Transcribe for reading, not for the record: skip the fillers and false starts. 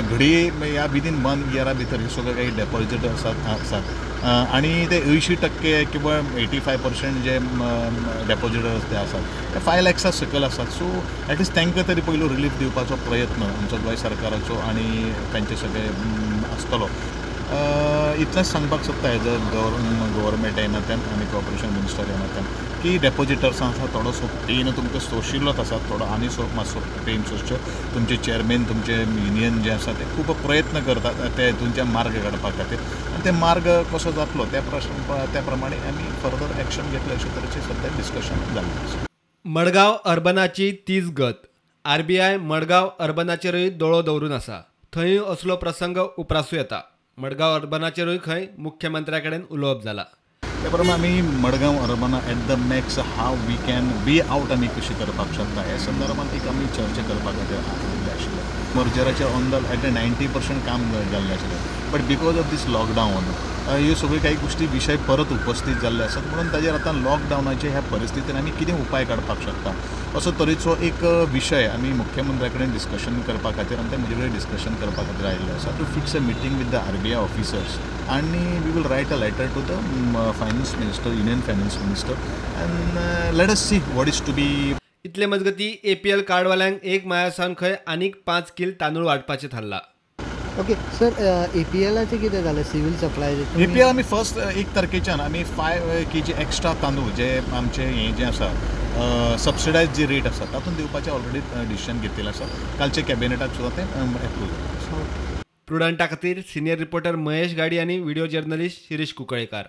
घडी ह्या विदीन 1 इयरा भितर हे सगळे काही डेपॉझिट आसात आणि ते 80% किंवा 85% जे डेपॉझिटर्स ते आसात ते 5 lakhs सकयल आसात. सो ॲटलिस्ट तांकां तरी पयलो रिलीफ दिवपाचो प्रयत्न आमचो गोंय सरकाराचो आणि तांचे सगळे आसतलो. इतलेंच सांगपाक सोदता एज अ गव्हर्मेंट ह्या नात्यान आनी कॉर्पोरेशन मिनिस्टर ह्या नात्यान की डेपॉझिटर्सां आसा थोडोसो पेन तुमकां सोशिल्लोच आसा, थोडो आनी मातसो पेन सोंसचो. तुमचे चेअरमॅन तुमचे युनियन जे आसा ते खूब प्रयत्न करतात ते तुमचे मार्ग काडपा खातीर आनी ते मार्ग कसो जातलो त्या प्रमाणे आमी फर्दर एक्शन घेतले अशे तरेचे सद्या डिस्कशन जाल्लें आसा. मडगांव अर्बनाची तीच गत. RBI मडगांव अर्बनाचेरूय दोळो दवरून आसा. थंय असलो प्रसंग उप्रासूं येता. मडगांव अर्बनाचेरूय खंय मुख्यमंत्र्या कडेन उलोवप जालां. त्या प्रमाणे आमी मडगांव अर्बना at the max how we can way out आमी कशी करपाक शकता ह्या संदर्भात एक आमी चर्चा करपा खातीर आयिल्ले आशिल्ले. मर्जराचें ऑन द एट 90% काम जाल्लें आशिल्लें. But because of these lockdown ह्यो सगळ्यो काही गोष्टी विशय परत उपस्थित जाल्ले आसात. म्हणून ताजेर आतां लॉकडावनाचे ह्या परिस्थितीन आमी कितें उपाय काडपाक शकता असो तरेचो एक विशय आमी मुख्यमंत्र्या कडेन डिस्कशन करपा खातीर आनी ते म्हजे कडेन डिस्कशन करपा खातीर आयिल्ले आसा to fix a meeting with the RBI officers आनी we will write a letter to the finance minister, union finance minister and let us see what is to be. इतले मजगती APL कार्डवाल्यांक 1 मायासान खंय आनीक 5 किल तांदूळ वांटपाचें थारलां. ओके सर, APLाचें कितें जालें civil supply? APL आमी फर्स्ट 1 तारखेच्यान आमी 5 kg एक्स्ट्रा तांदूळ जे आमचे हें जें आसा सबसिडायज जी रेट आसा तातूंत दिवपाचें ऑलरेडी डिसिजन घेतिल्लें आसा. कालचे कॅबिनेटाक सुद्दां तें एप्रूव जालें. प्रुडंटा खातीर सिनियर रिपोर्टर महेश गाडी आनी व्हिडिओ जर्नलिस्ट शिरीश कुंकळेकार.